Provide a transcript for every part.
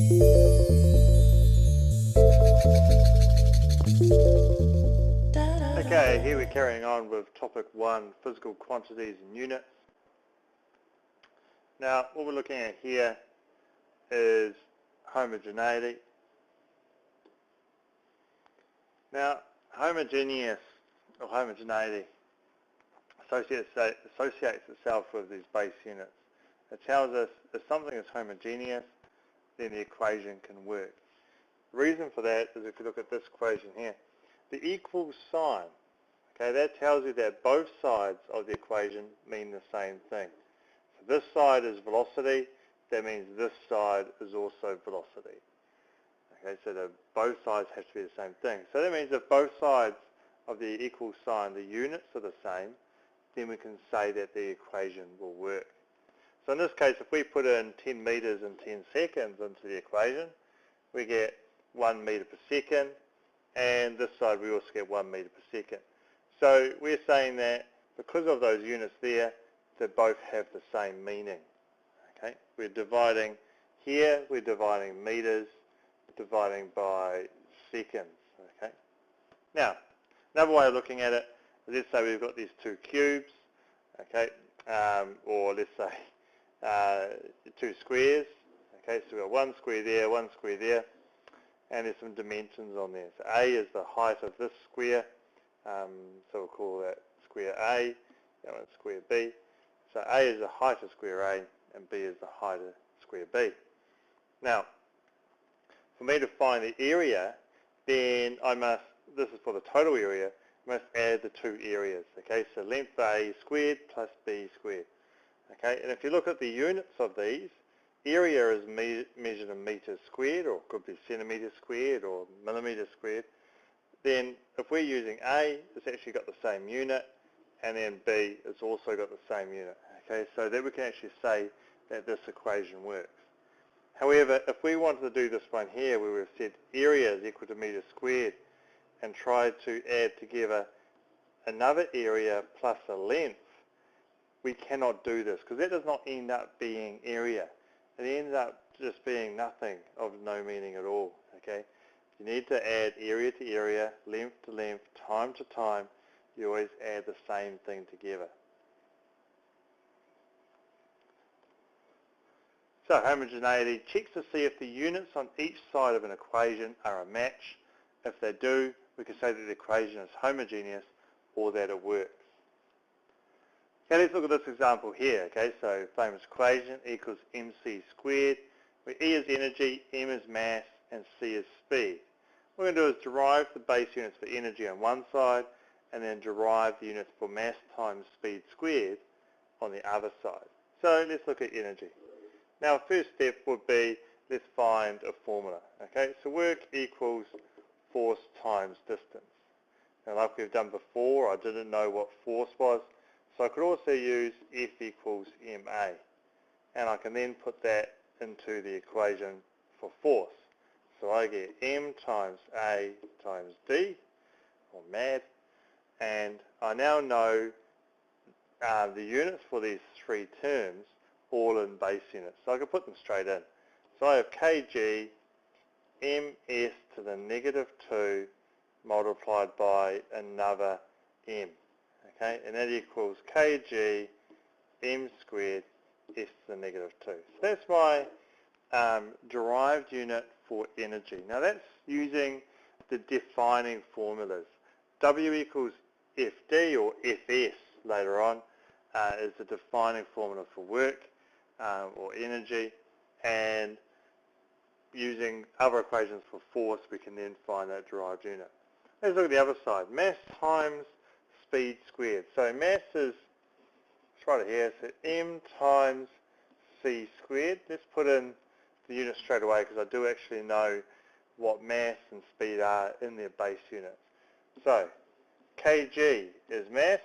Okay, here we're carrying on with topic 1, physical quantities and units. Now, what we're looking at here is homogeneity. Now, homogeneous or homogeneity associates itself with these base units. It tells us if something is homogeneous, then the equation can work. The reason for that is if you look at this equation here, the equal sign, okay, that tells you that both sides of the equation mean the same thing. So this side is velocity, that means this side is also velocity. Okay, so both sides have to be the same thing. So that means if both sides of the equal sign, the units are the same, then we can say that the equation will work. So in this case, if we put in 10 meters and 10 seconds into the equation, we get 1 meter per second, and this side we also get 1 meter per second. So we're saying that because of those units there, they both have the same meaning. Okay, we're dividing here, we're dividing meters, dividing by seconds. Okay. Now, another way of looking at it is, let's say we've got these two cubes, okay, or let's say two squares. Okay, so we've got one square there, and there's some dimensions on there. So A is the height of this square, so we'll call that square A, that one's square B. So A is the height of square A, and B is the height of square B. Now, for me to find the area, then I must, this is for the total area, I must add the two areas. Okay, so length A squared plus B squared. Okay, and if you look at the units of these, area is measured in meters squared, or it could be centimeters squared or millimeters squared. Then if we're using A, it's actually got the same unit, and then B, it's also got the same unit. Okay, so that we can actually say that this equation works. However, if we wanted to do this one here, where we've said area is equal to meters squared, and tried to add together another area plus a length, we cannot do this, because that does not end up being area. It ends up just being nothing of no meaning at all. Okay, you need to add area to area, length to length, time to time. You always add the same thing together. So homogeneity checks to see if the units on each side of an equation are a match. If they do, we can say that the equation is homogeneous or that it works. Okay, let's look at this example here. Okay, so famous equation equals mc squared, where E is energy, m is mass, and c is speed. What we're going to do is derive the base units for energy on one side, and then derive the units for mass times speed squared on the other side. So let's look at energy. Now, first step would be, let's find a formula. Okay, so work equals force times distance. Now, like we've done before, I didn't know what force was, so I could also use F equals ma, and I can then put that into the equation for force. So I get m times A times D, or mad, and I now know the units for these three terms, all in base units. So I can put them straight in. So I have kg ms to the negative 2 multiplied by another m. Okay, and that equals kg m squared s to the negative 2. So that's my derived unit for energy. Now that's using the defining formulas. W equals FD or FS later on is the defining formula for work or energy, and using other equations for force we can then find that derived unit. Let's look at the other side. Mass times speed squared. So mass is, let's write it here, so m times c squared. Let's put in the unit straight away because I do actually know what mass and speed are in their base units. So kg is mass,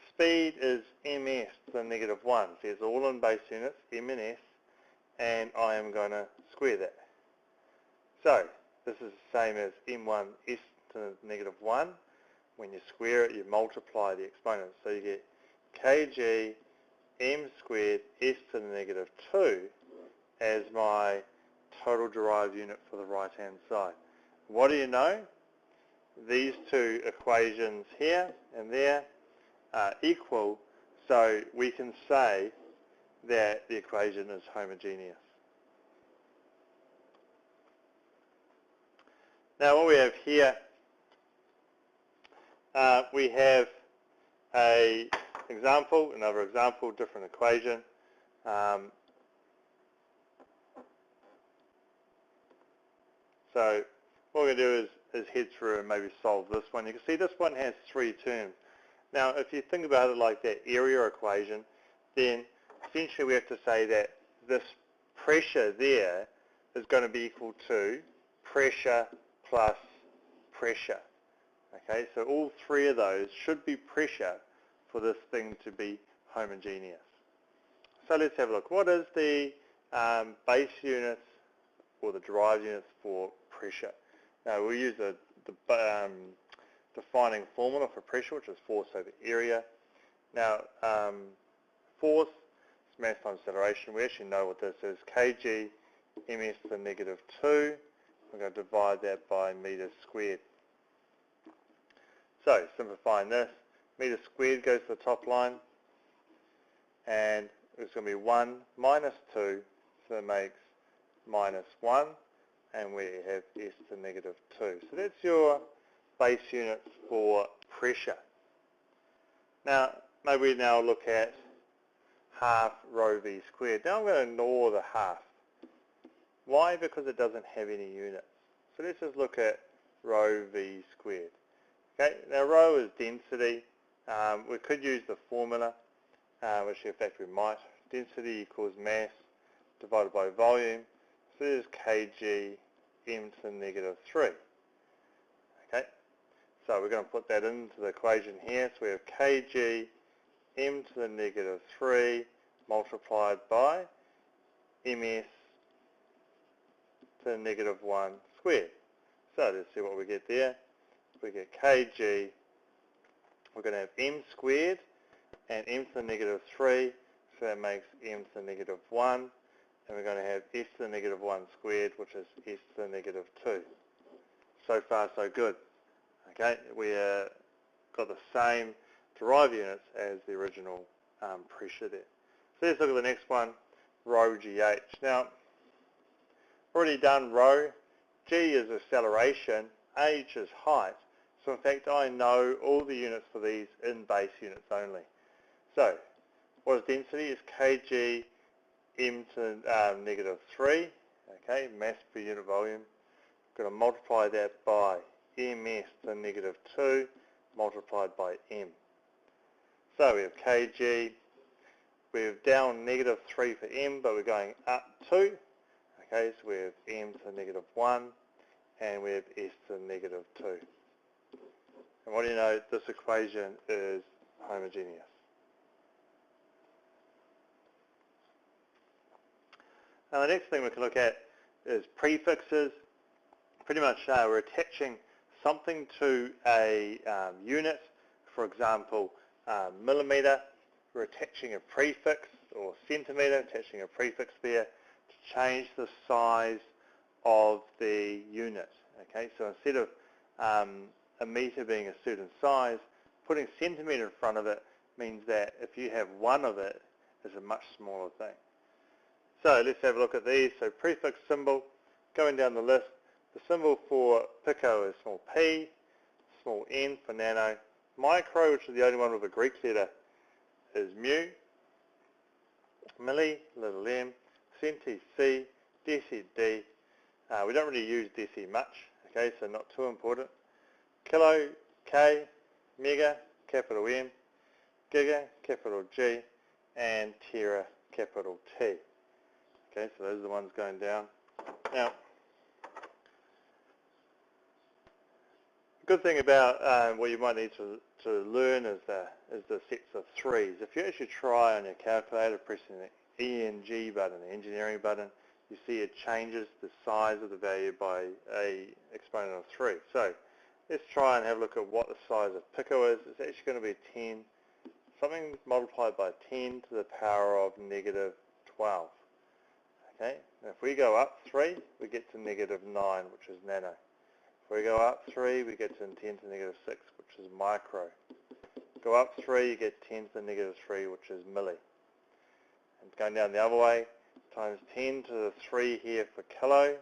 speed is ms to the negative 1. So it's all in base units, m and s, and I am going to square that. So this is the same as m1 s to the negative 1. When you square it, you multiply the exponents. So you get kg m squared s to the negative 2 as my total derived unit for the right-hand side. What do you know? These two equations here and there are equal, so we can say that the equation is homogeneous. Now what we have here, we have another example, different equation. So what we're going to do is head through and maybe solve this one. You can see this one has three terms. Now if you think about it like that area equation, then essentially we have to say that this pressure there is going to be equal to pressure plus pressure. Okay, so all three of those should be pressure for this thing to be homogeneous. So let's have a look. What is the base units or the derived units for pressure? Now we'll use the defining formula for pressure, which is force over area. Now force is mass times acceleration. We actually know what this is. kg ms to the negative 2. We're going to divide that by meters squared. So simplifying this, meters squared goes to the top line, and it's going to be 1 minus 2, so that makes minus 1, and we have s to the negative 2. So that's your base units for pressure. Now, maybe we now look at half rho v squared. Now I'm going to ignore the half. Why? Because it doesn't have any units. So let's just look at rho v squared. Okay, now rho is density. We could use the formula, which in fact we might. Density equals mass divided by volume. So this is kg m to the negative 3. Okay, so we're going to put that into the equation here. So we have kg m to the negative 3 multiplied by ms to the negative 1 squared. So let's see what we get there. We get kg, we're going to have m squared and m to the negative 3, so that makes m to the negative 1, and we're going to have s to the negative 1 squared, which is s to the negative 2. So far so good. Okay, we got the same derived units as the original pressure there. So let's look at the next one, rho gh. Now, already done rho. G is acceleration, h is height. So in fact I know all the units for these in base units only. So what is density? Is kg m to the negative 3, okay, mass per unit volume. I'm going to multiply that by ms to the negative 2 multiplied by m. So we have kg, we have down negative 3 for m, but we're going up 2. Okay, so we have m to the negative 1, and we have s to the negative 2. And what do you know? This equation is homogeneous. Now the next thing we can look at is prefixes. Pretty much we're attaching something to a unit. For example, millimeter, we're attaching a prefix, or centimeter, attaching a prefix there to change the size of the unit. Okay, so instead of a meter being a certain size, putting centimeter in front of it means that if you have one of it, it's a much smaller thing. So let's have a look at these. So prefix symbol, going down the list, the symbol for pico is small p, small n for nano, micro, which is the only one with a Greek letter, is mu, milli, little m, centi, c, deci, d. We don't really use deci much, okay, so not too important. Kilo, K, mega, capital M, giga, capital G, and tera, capital T. Okay, so those are the ones going down. Now, the good thing about what you might need to learn is the sets of threes. If you actually try on your calculator pressing the E and G button, the engineering button, you see it changes the size of the value by a exponent of 3. So let's try and have a look at what the size of pico is. It's actually going to be 10, something multiplied by 10 to the power of negative 12. Okay, now if we go up 3, we get to negative 9, which is nano. If we go up 3, we get to 10 to negative 6, which is micro. Go up 3, you get 10 to the negative 3, which is milli. And going down the other way, times 10 to the 3 here for kilo,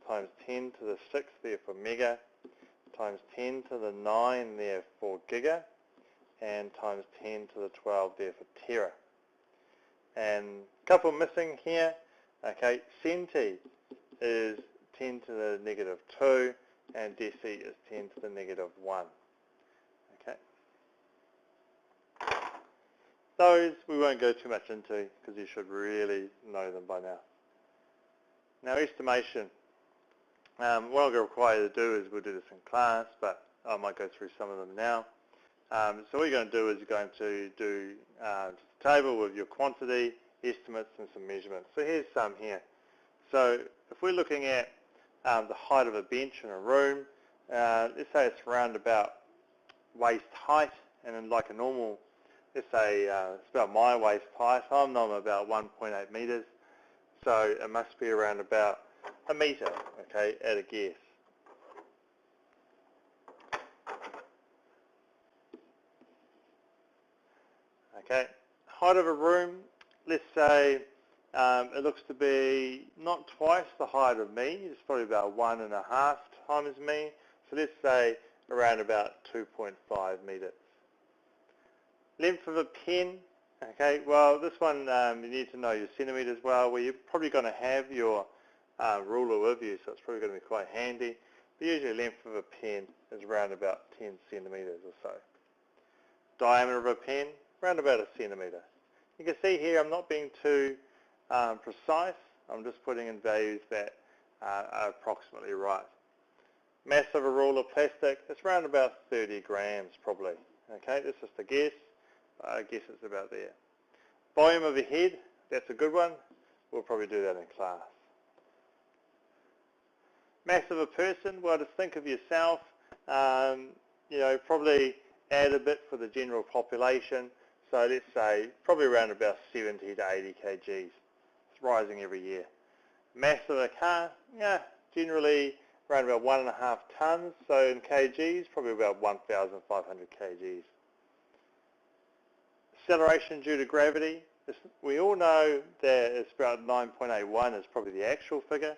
times 10 to the 6 there for mega, times 10 to the 9 there for giga, and times 10 to the 12 there for tera. And a couple missing here. Okay, centi is 10 to the negative 2, and deci is 10 to the negative 1. Okay. Those we won't go too much into because you should really know them by now. Now, estimation. What I'm going to require you to do is we'll do this in class, but I might go through some of them now. So what you're going to do is you're going to do just a table with your quantity, estimates, and some measurements. So here's some here. So if we're looking at the height of a bench in a room, let's say it's around about waist height, and then like a normal, let's say it's about my waist height. I'm about 1.8 meters, so it must be around about a meter, okay, at a guess. Okay, height of a room, let's say it looks to be not twice the height of me, it's probably about 1.5 times me, so let's say around about 2.5 meters. Length of a pen, okay, well this one you need to know your centimeters well, where you're probably going to have your ruler with you, so it's probably going to be quite handy, but usually length of a pen is around about 10 centimeters or so. Diameter of a pen, around about a centimeter. You can see here I'm not being too precise, I'm just putting in values that are approximately right. Mass of a roll of plastic, it's around about 30 grams probably. Okay, this is just a guess, I guess it's about there. Volume of a head, that's a good one, we'll probably do that in class. Mass of a person, well just think of yourself, you know, probably add a bit for the general population, so let's say probably around about 70 to 80 kgs. It's rising every year. Mass of a car, yeah, generally around about 1.5 tons, so in kgs, probably about 1,500 kgs. Acceleration due to gravity, we all know that it's about 9.81 is probably the actual figure,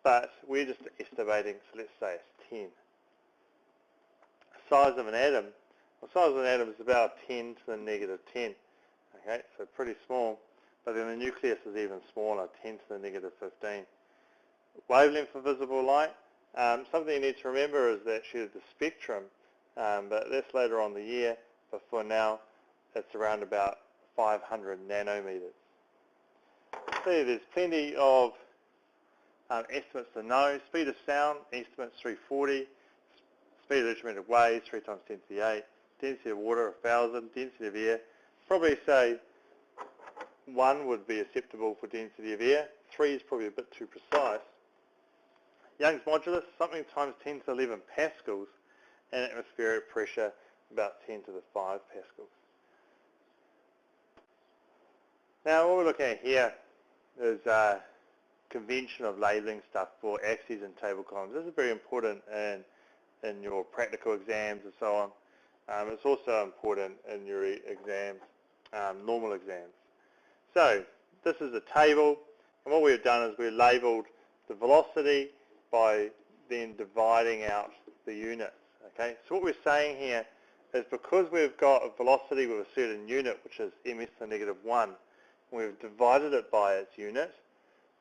but we're just estimating, so let's say it's 10. Size of an atom, the size of an atom is about 10 to the negative 10, okay, so pretty small, but then the nucleus is even smaller, 10 to the negative 15. Wavelength of visible light, something you need to remember is actually the spectrum, but that's later on the year, but for now it's around about 500 nanometers. So there's plenty of estimates to know. Speed of sound, estimates 340. Speed of electromagnetic waves, 3 times 10 to the 8. Density of water, 1,000. Density of air, probably say 1 would be acceptable for density of air. 3 is probably a bit too precise. Young's modulus, something times 10 to the 11 pascals. And atmospheric pressure, about 10 to the 5 pascals. Now what we're looking at here is convention of labeling stuff for axes and table columns. This is very important in your practical exams and so on. It's also important in your exams, normal exams. So this is a table, and what we've done is we've labelled the velocity by then dividing out the units. Okay, so what we're saying here is because we've got a velocity with a certain unit, which is ms to the negative 1, and we've divided it by its unit,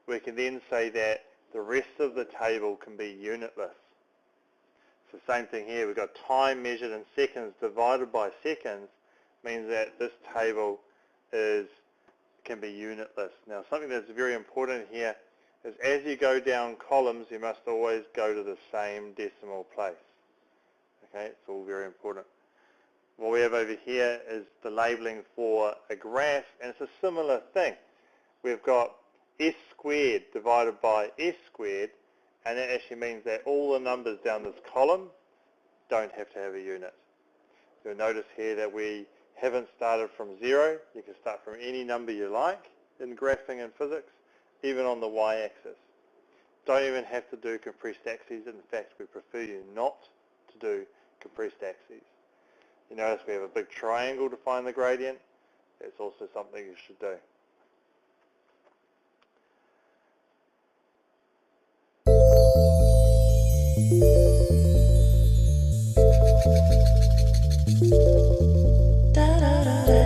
we can then say that the rest of the table can be unitless. So same thing here, we've got time measured in seconds divided by seconds, means that this table can be unitless. Now something that's very important here is as you go down columns, you must always go to the same decimal place. Okay, it's all very important. What we have over here is the labeling for a graph, and it's a similar thing. We've got s squared divided by s squared, and that actually means that all the numbers down this column don't have to have a unit. You'll notice here that we haven't started from 0. You can start from any number you like in graphing and physics. even on the y-axis. Don't even have to do compressed axes. In fact, we prefer you not to do compressed axes. You notice we have a big triangle to find the gradient. That's also something you should do. Da, da, da, da.